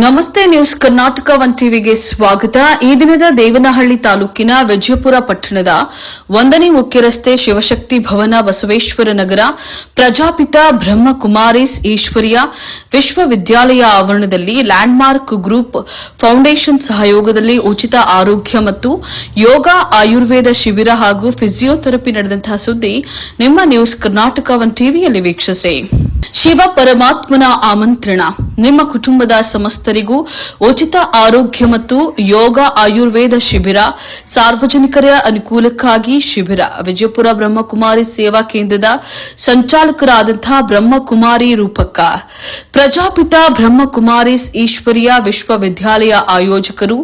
ನಮಸ್ತೆ news Karnataka one ಟಿವಿಗೆ ಸ್ವಾಗತ. ಈ ದಿನದ ದೇವನಹಳ್ಳಿ ತಾಲೂಕಿನ ವಿಜಯಪುರ ಪಟ್ಟಣದ 1ನೇ ಮುಖ್ಯ ರಸ್ತೆ ಶಿವಶಕ್ತಿ ಭವನ ಬಸವೇಶ್ವರ ನಗರ ಪ್ರಜಾಪಿತ ಬ್ರಹ್ಮಕುಮಾರೀಸ್ ಈಶ್ವರಿಯ ವಿಶ್ವವಿದ್ಯಾಲಯ ಆವರಣದಲ್ಲಿ ಲ್ಯಾಂಡ್ಮಾರ್ಕ್ ಗ್ರೂಪ್ ಫೌಂಡೇಶನ್ ಸಹಯೋಗದಲ್ಲಿ ಉಚಿತ ಆರೋಗ್ಯ ಮತ್ತು ಯೋಗ ಆಯುರ್ವೇದ ಶಿಬಿರ ಹಾಗೂ ಫಿಸಿಯೋಥೆರಪಿ ನಡೆದಂತಹ ಸುದ್ದಿ ನಿಮ್ಮ ನ್ಯೂಸ್ ಕರ್ನಾಟಕ ಒನ್ ಟಿವಿಯಲ್ಲಿ ವೀಕ್ಷಿಸಿ. ಶಿವ ಪರಮಾತ್ಮನ ಆಮಂತ್ರಣ. ನಿಮ್ಮ ಕುಟುಂಬದ ಸಮಸ್ತರಿಗೂ ಉಚಿತ ಆರೋಗ್ಯ ಮತ್ತು ಯೋಗ ಆಯುರ್ವೇದ ಶಿಬಿರ. ಸಾರ್ವಜನಿಕರ ಅನುಕೂಲಕ್ಕಾಗಿ ಶಿಬಿರ. ವಿಜಯಪುರ ಬ್ರಹ್ಮಕುಮಾರಿ ಸೇವಾ ಕೇಂದ್ರದ ಸಂಚಾಲಕರಾದಂತಹ ಬ್ರಹ್ಮಕುಮಾರಿ ರೂಪಕ್ಕ, ಪ್ರಜಾಪಿತ ಬ್ರಹ್ಮಕುಮಾರೀಸ್ ಈಶ್ವರಿಯ ವಿಶ್ವವಿದ್ಯಾಲಯ ಆಯೋಜಕರು,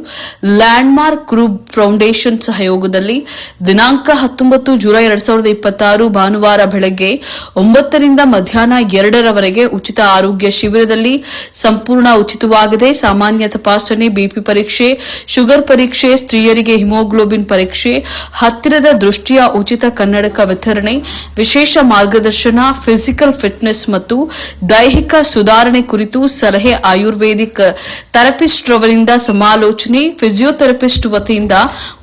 ಲ್ಯಾಂಡ್ಮಾರ್ಕ್ ಗ್ರೂಪ್ ಫೌಂಡೇಶನ್ ಸಹಯೋಗದಲ್ಲಿ ದಿನಾಂಕ 19 ಜುಲೈ 2026 ಭಾನುವಾರ ಬೆಳಗ್ಗೆ 9 ರಿಂದ ಮಧ್ಯಾಹ್ನ 2ರವರೆಗೆ ಉಚಿತ ಆರೋಗ್ಯ ಶಿಬಿರದಲ್ಲಿ ಸಂಪೂರ್ಣ ಉಚಿತವಾಗಿದೆ. ಸಾಮಾನ್ಯ ತಪಾಸಣೆ, ಬಿಪಿ ಪರೀಕ್ಷೆ, ಶುಗರ್ ಪರೀಕ್ಷೆ, ಸ್ತ್ರೀಯರಿಗೆ ಹಿಮೋಗ್ಲೋಬಿನ್ ಪರೀಕ್ಷೆ, ಹತ್ತಿರದ ದೃಷ್ಟಿಯ ಉಚಿತ ಕನ್ನಡಕ ವಿತರಣೆ, ವಿಶೇಷ ಮಾರ್ಗದರ್ಶನ, ಫಿಸಿಕಲ್ ಫಿಟ್ನೆಸ್ ಮತ್ತು ದೈಹಿಕ ಸುಧಾರಣೆ ಕುರಿತು ಸಲಹೆ, ಆಯುರ್ವೇದಿಕ್ ಥೆರಪಿಸ್ಟ್ ರವರಿಂದ ಸಮಾಲೋಚನೆ, ಫಿಸಿಯೋಥೆರಪಿಸ್ಟ್ ವತಿಯಿಂದ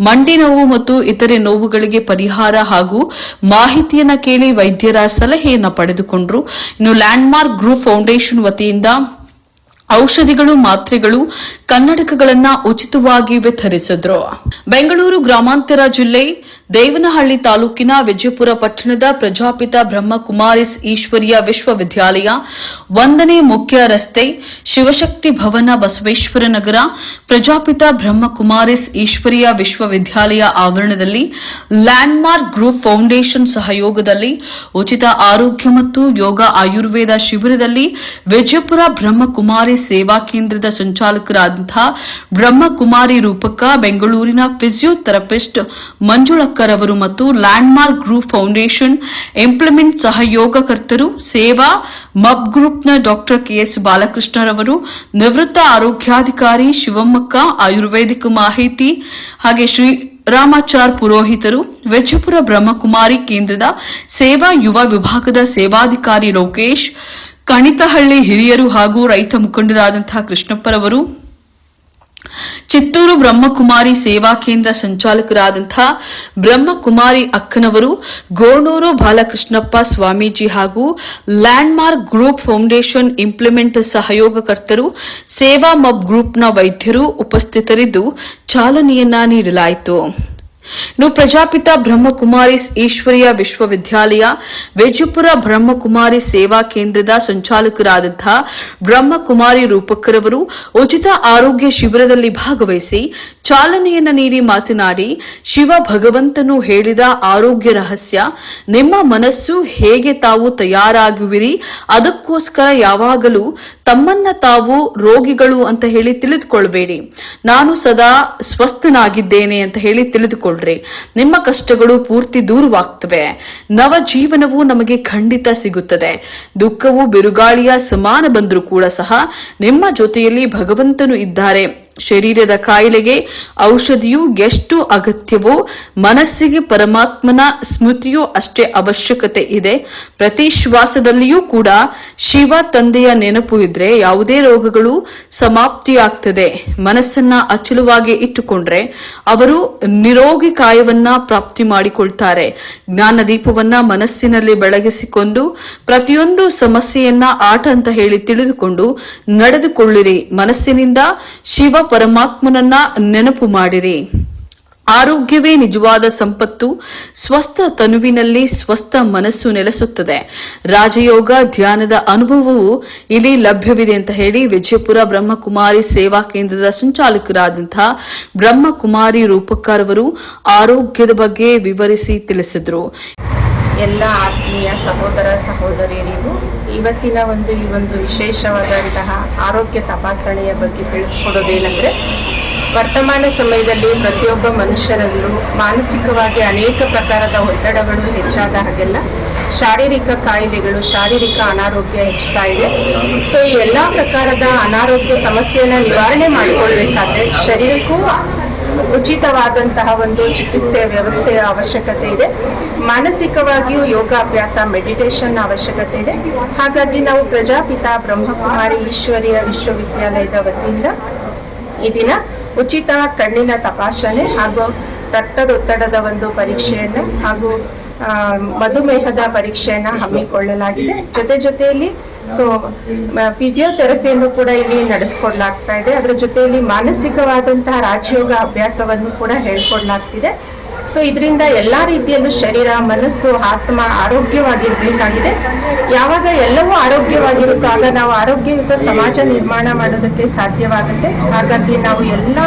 ಮಂಡಿ ನೋವು ಮತ್ತು ಇತರೆ ನೋವುಗಳಿಗೆ ಪರಿಹಾರ ಹಾಗೂ ಮಾಹಿತಿಯನ್ನ ಕೇಳಿ ವೈದ್ಯರ ಸಲಹೆಯನ್ನ ಪಡೆದುಕೊಂಡರು. ಇನ್ನು ಲ್ಯಾಂಡ್ಮಾರ್ಕ್ ಗ್ರೂಪ್ ಫೌಂಡೇಶನ್ ವತಿಯಿಂದ ಔಷಧಿಗಳು, ಮಾತ್ರೆಗಳು, ಕನ್ನಡಕಗಳನ್ನು ಉಚಿತವಾಗಿ ವಿತರಿಸಿದ್ರು. ಬೆಂಗಳೂರು ಗ್ರಾಮಾಂತರ ಜಿಲ್ಲೆ ದೇವನಹಳ್ಳಿ ತಾಲೂಕಿನ ವಿಜಯಪುರ ಪಟ್ಟಣದ ಪ್ರಜಾಪಿತ ಬ್ರಹ್ಮಕುಮಾರೀಸ್ ಈಶ್ವರಿಯ ವಿಶ್ವವಿದ್ಯಾಲಯ 1ನೇ ಮುಖ್ಯ ರಸ್ತೆ ಶಿವಶಕ್ತಿ ಭವನ ಬಸವೇಶ್ವರ ನಗರ ಪ್ರಜಾಪಿತ ಬ್ರಹ್ಮಕುಮಾರೀಸ್ ಈಶ್ವರಿಯ ವಿಶ್ವವಿದ್ಯಾಲಯ ಆವರಣದಲ್ಲಿ ಲ್ಯಾಂಡ್ಮಾರ್ಕ್ ಗ್ರೂಪ್ ಫೌಂಡೇಶನ್ ಸಹಯೋಗದಲ್ಲಿ ಉಚಿತ ಆರೋಗ್ಯ ಮತ್ತು ಯೋಗ ಆಯುರ್ವೇದ ಶಿಬಿರದಲ್ಲಿ ವಿಜಯಪುರ ಬ್ರಹ್ಮಕುಮಾರಿ ಸೇವಾ ಕೇಂದ್ರದ ಸಂಚಾಲಕರಾದಂತಹ ಬ್ರಹ್ಮಕುಮಾರಿ ರೂಪಕ, ಬೆಂಗಳೂರಿನ ಫಿಸಿಯೋಥೆರಪಿಸ್ಟ್ ಮಂಜುಳಕ್ಕರ್ ಅವರು ಮತ್ತು ಲ್ಯಾಂಡ್ಮಾರ್ಕ್ ಗ್ರೂಪ್ ಫೌಂಡೇಶನ್ ಇಂಪ್ಲಿಮೆಂಟ್ ಸಹಯೋಗಕರ್ತರು, ಸೇವಾ ಮಬ್ ಗ್ರೂಪ್ನ ಡಾಕ್ಟರ್ ಕೆಎಸ್ ಬಾಲಕೃಷ್ಣರವರು, ನಿವೃತ್ತ ಆರೋಗ್ಯಾಧಿಕಾರಿ ಶಿವಮೊಗ್ಗ, ಆಯುರ್ವೇದಿಕ್ ಮಾಹಿತಿ ಹಾಗೆ ಶ್ರೀ ರಾಮಾಚಾರ್ ಪುರೋಹಿತರು, ವಿಜಯಪುರ ಬ್ರಹ್ಮಕುಮಾರಿ ಕೇಂದ್ರದ ಸೇವಾ ಯುವ ವಿಭಾಗದ ಸೇವಾಧಿಕಾರಿ ಲೋಕೇಶ್, ಕಣಿತಹಳ್ಳಿ ಹಿರಿಯರು ಹಾಗೂ ರೈತ ಮುಖಂಡರಾದಂತಹ ಕೃಷ್ಣಪ್ಪರವರು, ಚಿತ್ತೂರು ಬ್ರಹ್ಮಕುಮಾರಿ ಸೇವಾ ಕೇಂದ್ರ ಸಂಚಾಲಕರಾದಂತಹ ಬ್ರಹ್ಮಕುಮಾರಿ ಅಕ್ಕನವರು, ಗೋಣೂರು ಬಾಲಕೃಷ್ಣಪ್ಪ ಸ್ವಾಮೀಜಿ ಹಾಗೂ ಲ್ಯಾಂಡ್ಮಾರ್ಕ್ ಗ್ರೂಪ್ ಫೌಂಡೇಶನ್ ಇಂಪ್ಲಿಮೆಂಟ್ ಸಹಯೋಗಕರ್ತರು, ಸೇವಾ ಮಬ್ ಗ್ರೂಪ್ನ ವೈದ್ಯರು ಉಪಸ್ಥಿತರಿದ್ದು ಚಾಲನೆಯನ್ನ ನೀಡಲಾಯಿತು. ಪ್ರಜಾಪಿತ ಬ್ರಹ್ಮಕುಮಾರೀಸ್ ಈಶ್ವರಿಯ ವಿಶ್ವವಿದ್ಯಾಲಯ ವಿಜಯಪುರ ಬ್ರಹ್ಮಕುಮಾರಿ ಸೇವಾ ಕೇಂದ್ರದ ಸಂಚಾಲಕರಾದಂತಹ ಬ್ರಹ್ಮಕುಮಾರಿ ರೂಪಕ್ಕರವರು ಉಚಿತ ಆರೋಗ್ಯ ಶಿಬಿರದಲ್ಲಿ ಭಾಗವಹಿಸಿ ಚಾಲನೆಯನ್ನ ನೀಡಿ ಮಾತನಾಡಿ, ಶಿವ ಭಗವಂತನು ಹೇಳಿದ ಆರೋಗ್ಯ ರಹಸ್ಯ, ನಿಮ್ಮ ಮನಸ್ಸು ಹೇಗೆ ತಾವು ತಯಾರಾಗುವಿರಿ, ಅದಕ್ಕೋಸ್ಕರ ಯಾವಾಗಲೂ ತಮ್ಮನ್ನ ತಾವು ರೋಗಿಗಳು ಅಂತ ಹೇಳಿ ತಿಳಿದುಕೊಳ್ಬೇಡಿ, ನಾನು ಸದಾ ಸ್ವಸ್ಥನಾಗಿದ್ದೇನೆ ಅಂತ ಹೇಳಿ ತಿಳಿದುಕೊಳ್ಳ್ರಿ. ನಿಮ್ಮ ಕಷ್ಟಗಳು ಪೂರ್ತಿ ದೂರವಾಗ್ತವೆ. ನವ ಜೀವನವು ನಮಗೆ ಖಂಡಿತ ಸಿಗುತ್ತದೆ. ದುಃಖವು ಬಿರುಗಾಳಿಯ ಸಮಾನ ಬಂದರೂ ಕೂಡ ಸಹ ನಿಮ್ಮ ಜೊತೆಯಲ್ಲಿ ಭಗವಂತನು ಇದ್ದಾರೆ. ಶರೀರದ ಕಾಯಿಲೆಗೆ ಔಷಧಿಯು ಎಷ್ಟು ಅಗತ್ಯವೋ ಮನಸ್ಸಿಗೆ ಪರಮಾತ್ಮನ ಸ್ಮೃತಿಯೂ ಅಷ್ಟೇ ಅವಶ್ಯಕತೆ ಇದೆ. ಪ್ರತಿ ಶ್ವಾಸದಲ್ಲಿಯೂ ಕೂಡ ಶಿವ ತಂದೆಯ ನೆನಪು ಇದ್ರೆ ಯಾವುದೇ ರೋಗಗಳು ಸಮಾಪ್ತಿಯಾಗ್ತದೆ. ಮನಸ್ಸನ್ನ ಅಚಲವಾಗಿ ಇಟ್ಟುಕೊಂಡ್ರೆ ಅವರು ನಿರೋಗಿ ಕಾಯವನ್ನ ಪ್ರಾಪ್ತಿ ಮಾಡಿಕೊಳ್ತಾರೆ. ಜ್ಞಾನ ದೀಪವನ್ನ ಮನಸ್ಸಿನಲ್ಲಿ ಬೆಳಗಿಸಿಕೊಂಡು ಪ್ರತಿಯೊಂದು ಸಮಸ್ಯೆಯನ್ನ ಆಟ ಅಂತ ಹೇಳಿ ತಿಳಿದುಕೊಂಡು ನಡೆದುಕೊಳ್ಳಿರಿ. ಮನಸ್ಸಿನಿಂದ ಶಿವ ಪರಮಾತ್ಮನನ್ನ ನೆನಪು ಮಾಡಿರಿ. ಆರೋಗ್ಯವೇ ನಿಜವಾದ ಸಂಪತ್ತು. ಸ್ವಸ್ಥ ತನುವಿನಲ್ಲಿ ಸ್ವಸ್ಥ ಮನಸ್ಸು ನೆಲೆಸುತ್ತದೆ. ರಾಜಯೋಗ ಧ್ಯಾನದ ಅನುಭವವು ಇಲ್ಲಿ ಲಭ್ಯವಿದೆ ಅಂತ ಹೇಳಿ ವಿಜಯಪುರ ಬ್ರಹ್ಮಕುಮಾರಿ ಸೇವಾ ಕೇಂದ್ರದ ಸಂಚಾಲಕರಾದಂತಹ ಬ್ರಹ್ಮಕುಮಾರಿ ರೂಪಕ್ಕರ್ ಅವರು ಆರೋಗ್ಯದ ಬಗ್ಗೆ ವಿವರಿಸಿ ತಿಳಿಸಿದರು. ಎಲ್ಲ ಆತ್ಮೀಯ ಸಹೋದರ ಸಹೋದರಿಯರಿಗೂ ಇವತ್ತಿನ ಈ ಒಂದು ವಿಶೇಷವಾದಂತಹ ಆರೋಗ್ಯ ತಪಾಸಣೆಯ ಬಗ್ಗೆ ತಿಳಿಸ್ಕೊಡೋದೇನೆಂದರೆ, ವರ್ತಮಾನ ಸಮಯದಲ್ಲಿ ಪ್ರತಿಯೊಬ್ಬ ಮನುಷ್ಯರಲ್ಲೂ ಮಾನಸಿಕವಾಗಿ ಅನೇಕ ಪ್ರಕಾರದ ಒತ್ತಡಗಳು ಹೆಚ್ಚಾದ ಹಾಗೆಲ್ಲ ಶಾರೀರಿಕ ಕಾಯಿಲೆಗಳು, ಶಾರೀರಿಕ ಅನಾರೋಗ್ಯ ಹೆಚ್ಚುತ್ತಾ ಇದೆ. ಸೊ ಈ ಎಲ್ಲ ಪ್ರಕಾರದ ಅನಾರೋಗ್ಯ ಸಮಸ್ಯೆಯನ್ನು ನಿವಾರಣೆ ಮಾಡಿಕೊಳ್ಬೇಕಾದ್ರೆ ಶರೀರಕ್ಕೂ ಉಚಿತವಾದಂತಹ ಒಂದು ಚಿಕಿತ್ಸೆ ವ್ಯವಸ್ಥೆಯ ಅವಶ್ಯಕತೆ ಇದೆ. ಮಾನಸಿಕವಾಗಿಯೂ ಯೋಗಾಭ್ಯಾಸ ಮೆಡಿಟೇಷನ್ ಅವಶ್ಯಕತೆ ಇದೆ. ಹಾಗಾಗಿ ನಾವು ಪ್ರಜಾಪಿತ ಬ್ರಹ್ಮಕುಮಾರಿ ಈಶ್ವರೀಯ ವಿಶ್ವವಿದ್ಯಾಲಯದ ವತಿಯಿಂದ ಈ ದಿನ ಉಚಿತ ಕಣ್ಣಿನ ತಪಾಸಣೆ ಹಾಗೂ ರಕ್ತದೊತ್ತಡದ ಒಂದು ಪರೀಕ್ಷೆಯನ್ನು ಹಾಗೂ ಮಧುಮೇಹದ ಪರೀಕ್ಷೆಯನ್ನು ಹಮ್ಮಿಕೊಳ್ಳಲಾಗಿದೆ. ಜೊತೆಯಲ್ಲಿ ಫಿಸಿಯೋಥೆರಪಿಯನ್ನು ಕೂಡ ಇಲ್ಲಿ ನಡೆಸ್ಕೊಡ್ಲಾಗ್ತಾ ಇದೆ. ಅದರ ಜೊತೆಯಲ್ಲಿ ಮಾನಸಿಕವಾದಂತಹ ರಾಜಯೋಗ ಅಭ್ಯಾಸವನ್ನು ಕೂಡ ಹೇಳ್ಕೊಡ್ಲಾಗ್ತಿದೆ. ಇದರಿಂದ ಎಲ್ಲಾ ರೀತಿಯಲ್ಲೂ ಶರೀರ, ಮನಸ್ಸು, ಆತ್ಮ ಆರೋಗ್ಯವಾಗಿರ್ಬೇಕಾಗಿದೆ. ಯಾವಾಗ ಎಲ್ಲವೂ ಆರೋಗ್ಯವಾಗಿರುತ್ತೋ ಆಗ ನಾವು ಆರೋಗ್ಯಯುತ ಸಮಾಜ ನಿರ್ಮಾಣ ಮಾಡೋದಕ್ಕೆ ಸಾಧ್ಯವಾಗುತ್ತೆ. ಹಾಗಾಗಿ ನಾವು ಎಲ್ಲ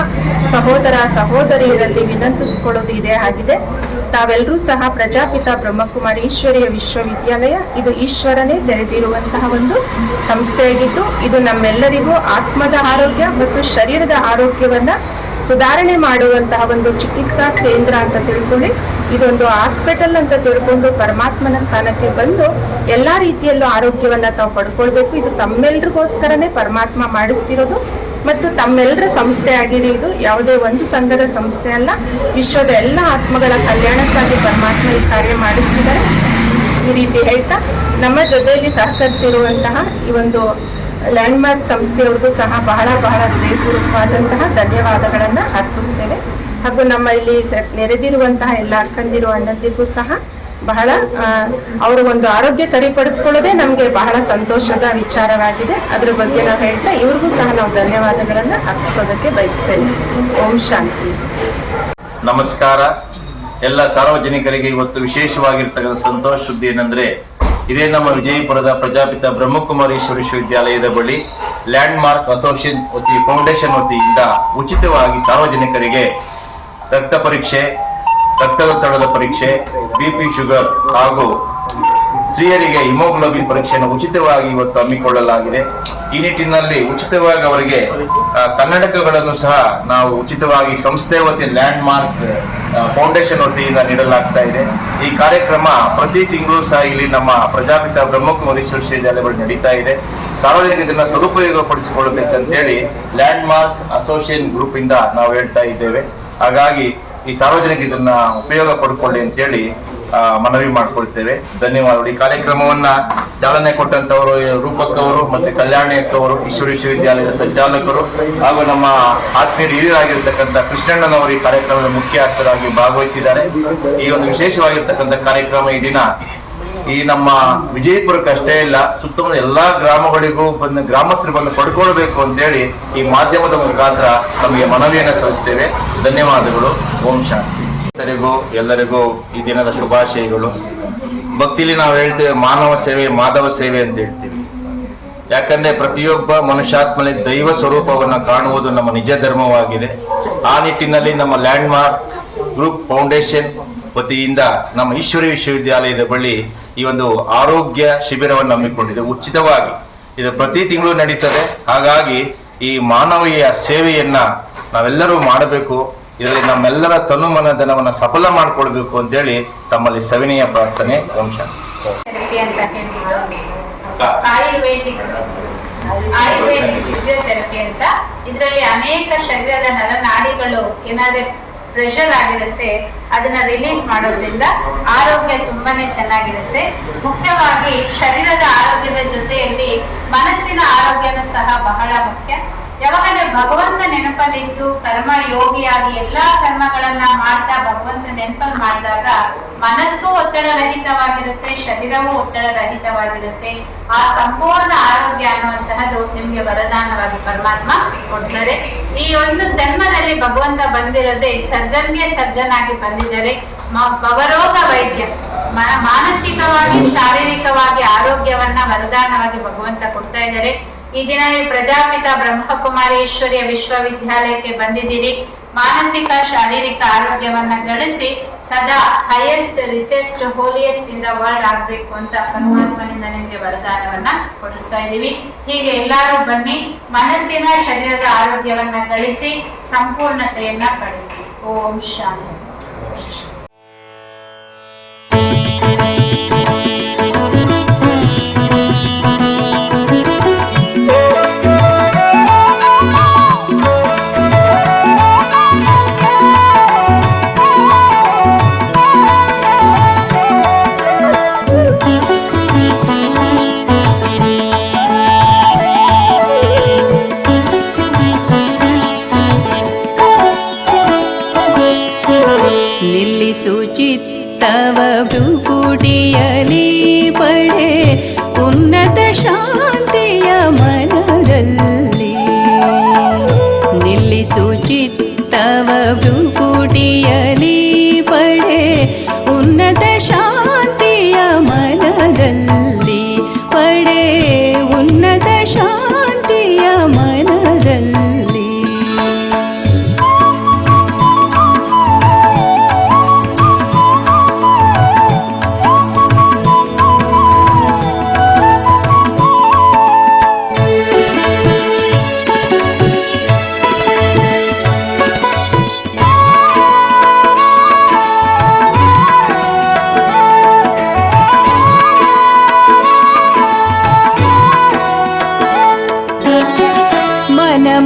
ಸಹೋದರ ಸಹೋದರಿಯರಲ್ಲಿ ವಿನಂತಿಸ್ಕೊಳ್ಳೋದು ಇದೇ ಆಗಿದೆ. ತಾವೆಲ್ಲರೂ ಸಹ ಪ್ರಜಾಪಿತ ಬ್ರಹ್ಮಕುಮಾರಿ ಈಶ್ವರೀಯ ವಿಶ್ವವಿದ್ಯಾಲಯ ಇದು ಈಶ್ವರನೇ ತೆರೆದಿರುವಂತಹ ಒಂದು ಸಂಸ್ಥೆಯಾಗಿದ್ದು, ಇದು ನಮ್ಮೆಲ್ಲರಿಗೂ ಆತ್ಮದ ಆರೋಗ್ಯ ಮತ್ತು ಶರೀರದ ಆರೋಗ್ಯವನ್ನ ಸುಧಾರಣೆ ಮಾಡುವಂತಹ ಒಂದು ಚಿಕಿತ್ಸಾ ಕೇಂದ್ರ ಅಂತ ತಿಳ್ಕೊಳ್ಳಿ. ಇದೊಂದು ಹಾಸ್ಪಿಟಲ್ ಅಂತ ತಿಳ್ಕೊಂಡು ಪರಮಾತ್ಮನ ಸ್ಥಾನಕ್ಕೆ ಬಂದು ಎಲ್ಲಾ ರೀತಿಯಲ್ಲೂ ಆರೋಗ್ಯವನ್ನ ತಾವು ಪಡ್ಕೊಳ್ಬೇಕು. ಇದು ತಮ್ಮೆಲ್ರಿಗೋಸ್ಕರನೇ ಪರಮಾತ್ಮ ಮಾಡಿಸ್ತಿರೋದು ಮತ್ತು ತಮ್ಮೆಲ್ಲರ ಸಂಸ್ಥೆ ಆಗಿದೆ. ಇದು ಯಾವುದೇ ಒಂದು ಸಂಘದ ಸಂಸ್ಥೆ ಅಲ್ಲ. ವಿಶ್ವದ ಎಲ್ಲ ಆತ್ಮಗಳ ಕಲ್ಯಾಣಕ್ಕಾಗಿ ಪರಮಾತ್ಮ ಈ ಕಾರ್ಯ ಮಾಡಿಸ್ತಿದ್ದಾರೆ. ಈ ರೀತಿ ಹೇಳ್ತಾ ನಮ್ಮ ಜೊತೆಯಲ್ಲಿ ಸಹಕರಿಸಿರುವಂತಹ ಈ ಒಂದು ಲ್ಯಾಂಡ್ಮಾರ್ಕ್ ಸಂಸ್ಥೆಯವ್ರಿಗೂ ಸಹ ಬಹಳ ಹೃದಯಪೂರ್ವಕವಾದಂತಹ ಧನ್ಯವಾದಗಳನ್ನು ಅರ್ಪಿಸ್ತೇವೆ. ಹಾಗೂ ನಮ್ಮ ಇಲ್ಲಿ ನೆರೆದಿರುವಂತಹ ಎಲ್ಲ ಅಕ್ಕಂದಿರು ಅಣ್ಣಂದಿರಿಗೂ ಸಹ ಬಹಳ ಅವರ ಒಂದು ಆರೋಗ್ಯ ಸರಿಪಡಿಸ್ಕೊಳ್ಳೋದೇ ನಮಗೆ ಬಹಳ ಸಂತೋಷದ ವಿಚಾರವಾಗಿದೆ. ಅದ್ರ ಬಗ್ಗೆ ನಾವು ಹೇಳ್ತಾ ಇವ್ರಿಗೂ ಸಹ ನಾವು ಧನ್ಯವಾದಗಳನ್ನು ಅರ್ಪಿಸೋದಕ್ಕೆ ಬಯಸ್ತೇವೆ. ಓಂ ಶಾಂತಿ. ನಮಸ್ಕಾರ. ಎಲ್ಲ ಸಾರ್ವಜನಿಕರಿಗೆ ಇವತ್ತು ವಿಶೇಷವಾಗಿರ್ತಕ್ಕಂಥ ಸಂತೋಷ ಸುದ್ದಿ ಏನಂದ್ರೆ, ಇದೇ ನಮ್ಮ ವಿಜಯಪುರದ ಪ್ರಜಾಪಿತ ಬ್ರಹ್ಮಕುಮಾರೀಶ್ವರ ವಿಶ್ವವಿದ್ಯಾಲಯದ ಬಳಿ ಲ್ಯಾಂಡ್ಮಾರ್ಕ್ ಅಸೋಸಿಯೇಷನ್ ಫೌಂಡೇಶನ್ ವತಿಯಿಂದ ಉಚಿತವಾಗಿ ಸಾರ್ವಜನಿಕರಿಗೆ ರಕ್ತ ಪರೀಕ್ಷೆ, ರಕ್ತದೊತ್ತಡದ ಪರೀಕ್ಷೆ, ಬಿಪಿ, ಶುಗರ್ ಹಾಗೂ ಸ್ತ್ರೀಯರಿಗೆ ಹಿಮೋಗ್ಲೋಬಿನ್ ಪರೀಕ್ಷೆಯನ್ನು ಉಚಿತವಾಗಿ ಇವತ್ತು ಹಮ್ಮಿಕೊಳ್ಳಲಾಗಿದೆ. ಈ ನಿಟ್ಟಿನಲ್ಲಿ ಉಚಿತವಾಗಿ ಅವರಿಗೆ ಕನ್ನಡಕಗಳನ್ನು ಸಹ ನಾವು ಉಚಿತವಾಗಿ ಸಂಸ್ಥೆ ವತಿ ಲ್ಯಾಂಡ್ಮಾರ್ಕ್ ಫೌಂಡೇಶನ್ ವತಿಯಿಂದ ನೀಡಲಾಗ್ತಾ ಇದೆ. ಈ ಕಾರ್ಯಕ್ರಮ ಪ್ರತಿ ತಿಂಗಳು ಸಹ ಇಲ್ಲಿ ನಮ್ಮ ಪ್ರಜಾಪಿತ ಬ್ರಹ್ಮಕುಮಾರೀಶ್ವರ ವಿಶ್ವವಿದ್ಯಾಲಯಗಳು ನಡೀತಾ ಇದೆ. ಸಾರ್ವಜನಿಕ ಇದನ್ನ ಸದುಪಯೋಗ ಪಡಿಸಿಕೊಳ್ಳಬೇಕಂತೇಳಿ ಲ್ಯಾಂಡ್ಮಾರ್ಕ್ ಅಸೋಸಿಯೇಷನ್ ಗ್ರೂಪ್ ಇಂದ ನಾವು ಹೇಳ್ತಾ ಇದ್ದೇವೆ. ಹಾಗಾಗಿ ಈ ಸಾರ್ವಜನಿಕ ಇದನ್ನ ಉಪಯೋಗ ಪಡ್ಕೊಳ್ಳಿ ಅಂತೇಳಿ ಮನವಿ ಮಾಡ್ಕೊಳ್ತೇವೆ. ಧನ್ಯವಾದಗಳು. ಈ ಕಾರ್ಯಕ್ರಮವನ್ನ ಚಾಲನೆ ಕೊಟ್ಟಂತವರು ರೂಪಕ್ಕವರು ಮತ್ತೆ ಕಲ್ಯಾಣಿ ಅಕ್ಕವರು, ಈಶ್ವರ ವಿಶ್ವವಿದ್ಯಾಲಯದ ಸಂಚಾಲಕರು ಹಾಗೂ ನಮ್ಮ ಆತ್ಮೀಯರು ಹಿರಿಯರಾಗಿರ್ತಕ್ಕಂಥ ಕೃಷ್ಣಣ್ಣನವರು ಈ ಕಾರ್ಯಕ್ರಮದ ಮುಖ್ಯಸ್ಥರಾಗಿ ಭಾಗವಹಿಸಿದ್ದಾರೆ. ಈ ಒಂದು ವಿಶೇಷವಾಗಿರ್ತಕ್ಕಂಥ ಕಾರ್ಯಕ್ರಮ ಈ ದಿನ ಈ ನಮ್ಮ ವಿಜಯಪುರಕ್ಕಷ್ಟೇ ಇಲ್ಲ, ಸುತ್ತಮುತ್ತ ಎಲ್ಲಾ ಗ್ರಾಮಗಳಿಗೂ ಬಂದು ಗ್ರಾಮಸ್ಥರು ಬಂದು ಪಡ್ಕೊಳ್ಬೇಕು ಅಂತೇಳಿ ಈ ಮಾಧ್ಯಮದ ಮುಖಾಂತರ ನಮಗೆ ಮನವಿಯನ್ನು ಸಲ್ಲಿಸ್ತೇವೆ. ಧನ್ಯವಾದಗಳು. ಓಂ ಶಾಂತಿ. ಎಲ್ಲರಿಗೂ ಈ ದಿನದ ಶುಭಾಶಯಗಳು. ಭಕ್ತಿಲಿ ನಾವು ಹೇಳ್ತೇವೆ ಮಾನವ ಸೇವೆ ಮಾಧವ ಸೇವೆ ಅಂತ ಹೇಳ್ತೀವಿ. ಯಾಕಂದ್ರೆ ಪ್ರತಿಯೊಬ್ಬ ಮನುಷ್ಯಾತ್ಮನಲ್ಲಿ ದೈವ ಸ್ವರೂಪವನ್ನು ಕಾಣುವುದು ನಮ್ಮ ನಿಜ ಧರ್ಮವಾಗಿದೆ. ಆ ನಿಟ್ಟಿನಲ್ಲಿ ನಮ್ಮ ಲ್ಯಾಂಡ್ಮಾರ್ಕ್ ಗ್ರೂಪ್ ಫೌಂಡೇಶನ್ ವತಿಯಿಂದ ನಮ್ಮ ಈಶ್ವರಿ ವಿಶ್ವವಿದ್ಯಾಲಯದ ಬಳಿ ಈ ಒಂದು ಆರೋಗ್ಯ ಶಿಬಿರವನ್ನು ಹಮ್ಮಿಕೊಂಡಿದೆ ಉಚಿತವಾಗಿ. ಇದು ಪ್ರತಿ ತಿಂಗಳು ನಡೀತದೆ. ಹಾಗಾಗಿ ಈ ಮಾನವೀಯ ಸೇವೆಯನ್ನ ನಾವೆಲ್ಲರೂ ಮಾಡಬೇಕು. ಇದರಲ್ಲಿ ನಮ್ಮೆಲ್ಲರ ತನುಮನ ಧನವನ್ನು ಸಫಲ ಮಾಡಿಕೊಳ್ಬೇಕು ಅಂತೇಳಿ ತಮ್ಮಲ್ಲಿ ಸವಿನಯ ಪ್ರಾರ್ಥನೆ. ವಂಶ ಆಯುರ್ವೇದಿಕ್ ಫಿಸಿಯೋಥೆರಪಿ ಅಂತ, ಇದರಲ್ಲಿ ಅನೇಕ ಶರೀರದ ನರನಾಡಿಗಳು ಏನಾದ್ರೆ ಪ್ರೆಷರ್ ಆಗಿರುತ್ತೆ, ಅದನ್ನ ರಿಲೀಫ್ ಮಾಡೋದ್ರಿಂದ ಆರೋಗ್ಯ ತುಂಬಾನೇ ಚೆನ್ನಾಗಿರುತ್ತೆ. ಮುಖ್ಯವಾಗಿ ಶರೀರದ ಆರೋಗ್ಯದ ಜೊತೆಯಲ್ಲಿ ಮನಸ್ಸಿನ ಆರೋಗ್ಯನೂ ಸಹ ಬಹಳ ಮುಖ್ಯ. ಯಾವಾಗಲೇ ಭಗವಂತ ನೆನಪಲ್ಲಿದ್ದು ಕರ್ಮ ಯೋಗಿಯಾಗಿ ಎಲ್ಲಾ ಕರ್ಮಗಳನ್ನ ಮಾಡ್ತಾ ಭಗವಂತ ನೆನಪಲ್ಲಿ ಮಾಡಿದಾಗ ಮನಸ್ಸು ಒತ್ತಡ ರಹಿತವಾಗಿರುತ್ತೆ, ಶರೀರವೂ ಒತ್ತಡ ರಹಿತವಾಗಿರುತ್ತೆ. ಆ ಸಂಪೂರ್ಣ ಆರೋಗ್ಯ ಅನ್ನುವಂತಹದ್ದು ನಿಮ್ಗೆ ವರದಾನವಾಗಿ ಪರಮಾತ್ಮ ಕೊಡ್ತಾರೆ. ಈ ಒಂದು ಜನ್ಮದಲ್ಲಿ ಭಗವಂತ ಬಂದಿರೋದೇ ಸರ್ಜನ್ಗೆ ಸರ್ಜನ್ ಆಗಿ ಬಂದಿದ್ದಾರೆ. ಭವರೋಗ ವೈದ್ಯ, ಮಾನಸಿಕವಾಗಿ ಶಾರೀರಿಕವಾಗಿ ಆರೋಗ್ಯವನ್ನ ವರದಾನವಾಗಿ ಭಗವಂತ ಕೊಡ್ತಾ ಇದ್ದಾರೆ. ಈ ದಿನ ನೀವು ಪ್ರಜಾಪಿತ ಬ್ರಹ್ಮಕುಮಾರಿ ಈಶ್ವರೀಯ ವಿಶ್ವವಿದ್ಯಾಲಯಕ್ಕೆ ಬಂದಿದ್ದೀರಿ. ಮಾನಸಿಕ ಶಾರೀರಿಕ ಆರೋಗ್ಯವನ್ನ ಗಳಿಸಿ ಸದಾ highest richest holiest in the world ಆಗ್ಬೇಕು ಅಂತ ಪರಮಾತ್ಮನಿಂದ ನಿಮ್ಗೆ ವರದಾನವನ್ನ ಕೊಡಿಸ್ತಾ ಇದ್ದೀವಿ. ಹೀಗೆ ಎಲ್ಲರೂ ಬನ್ನಿ, ಮನಸ್ಸಿನ ಶರೀರದ ಆರೋಗ್ಯವನ್ನ ಗಳಿಸಿ ಸಂಪೂರ್ಣತೆಯನ್ನ ಪಡೆಯಿರಿ. ಓಂ ಶಾಂತಿ. ತವ ಭ್ರುಕುಟಿಯಲಿ ಪಡೆ ಉನ್ನತ ಶಾಂತಿಯ ಮನದಲ್ಲಿ ನಿಲ್ಲಿಸು ಚಿತ್ತವ ಭ್ರುಕುಟಿಯಲಿ ಪಡೆ ಉನ್ನತ ಶಾಂತಿಯ ಮನದಲ್ಲಿ ಪಡೆ ಉನ್ನತ ಶಾಂತಿಯ ಮನದಲ್ಲಿ.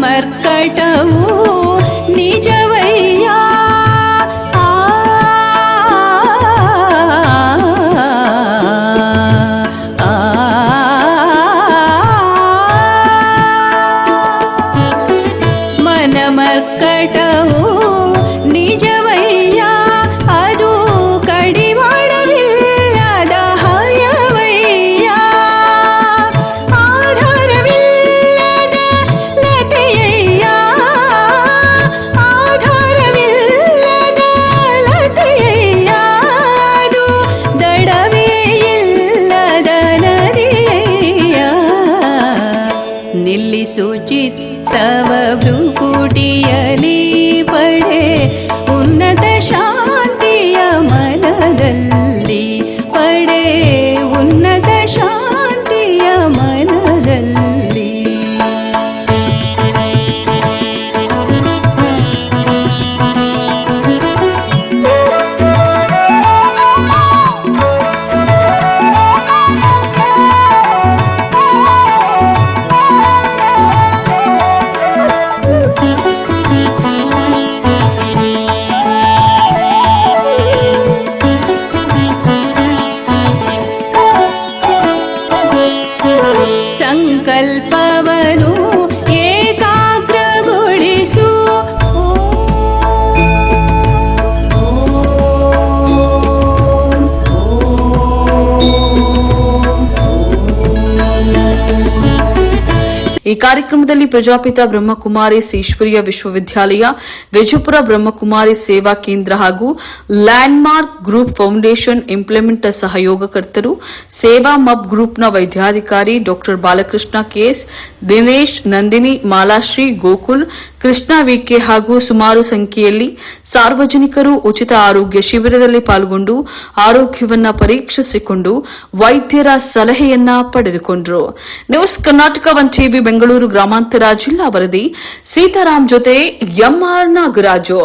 ಮರ್ಕಟವು ನಿಜವಯ್ಯ ಮನ ಮರ್ಕಟವು ನಿಜವಯ್ಯ ಅದು ಕಡಿವಾಳವಿಲ್ಲದ ಹಯವಯ್ಯ ಆಧಾರವಿಲ್ಲದ ಲತೆಯಯ್ಯ ಆಧಾರವಿಲ್ಲದ ಲತೆಯಯ್ಯ ಅದು ದಡವೇ ಇಲ್ಲದ ನದಿಯಯ್ಯ ನಿಲ್ಲಿಸು ಚಿತ್ತವ ಭ್ರುಕುಟಿಯಲಿ ಪಡೆ ಉನ್ನತ ಶಾಂತಿಯ ಮನದಲ್ಲಿ ಪಡೆ ಉನ್ನತ ಶಾಂತಿಯ ಮನದಲ್ಲಿ. ಸಂಕಲ್ಪವನು ಏಕಾಗ್ರಗೊಳಿಸು ಈ ಕಾರ್ಯಕ್ರಮದಲ್ಲಿ ಪ್ರಜಾಪಿತ ಬ್ರಹ್ಮಕುಮಾರಿ ಈಶ್ವರೀಯ ವಿಶ್ವವಿದ್ಯಾಲಯ, ವಿಜಯಪುರ ಬ್ರಹ್ಮಕುಮಾರಿ ಸೇವಾ ಕೇಂದ್ರ ಹಾಗೂ ಲ್ಯಾಂಡ್ಮಾರ್ಕ್ ಗ್ರೂಪ್ ಫೌಂಡೇಶನ್ ಇಂಪ್ಲಿಮೆಂಟ್ ಸಹಯೋಗಕರ್ತರು, ಸೇವಾ ಮಬ್ ಗ್ರೂಪ್ನ ವೈದ್ಯಾಧಿಕಾರಿ ಡಾಕ್ಟರ್ ಬಾಲಕೃಷ್ಣ ಕೆಎಸ್, ದಿನೇಶ್, ನಂದಿನಿ, ಮಾಲಾಶ್ರೀ, ಗೋಕುಲ್, ಕೃಷ್ಣ ವಿಕೆ ಹಾಗೂ ಸುಮಾರು ಸಂಖ್ಯೆಯಲ್ಲಿ ಸಾರ್ವಜನಿಕರು ಉಚಿತ ಆರೋಗ್ಯ ಶಿಬಿರದಲ್ಲಿ ಪಾಲ್ಗೊಂಡು ಆರೋಗ್ಯವನ್ನ ಪರೀಕ್ಷಿಸಿಕೊಂಡು ವೈದ್ಯರ ಸಲಹೆಯನ್ನ ಪಡೆದುಕೊಂಡರು. ನ್ಯೂಸ್ ಕರ್ನಾಟಕ 1 ಟಿವಿ ಬೆಂಗಳೂರು ಗ್ರಾಮಾಂತರ ಜಿಲ್ಲಾ ವರದಿ ಸೀತಾರಾಮ್ ಜೊತೆ ಎಂಆರ್ ನಾಗರಾಜು.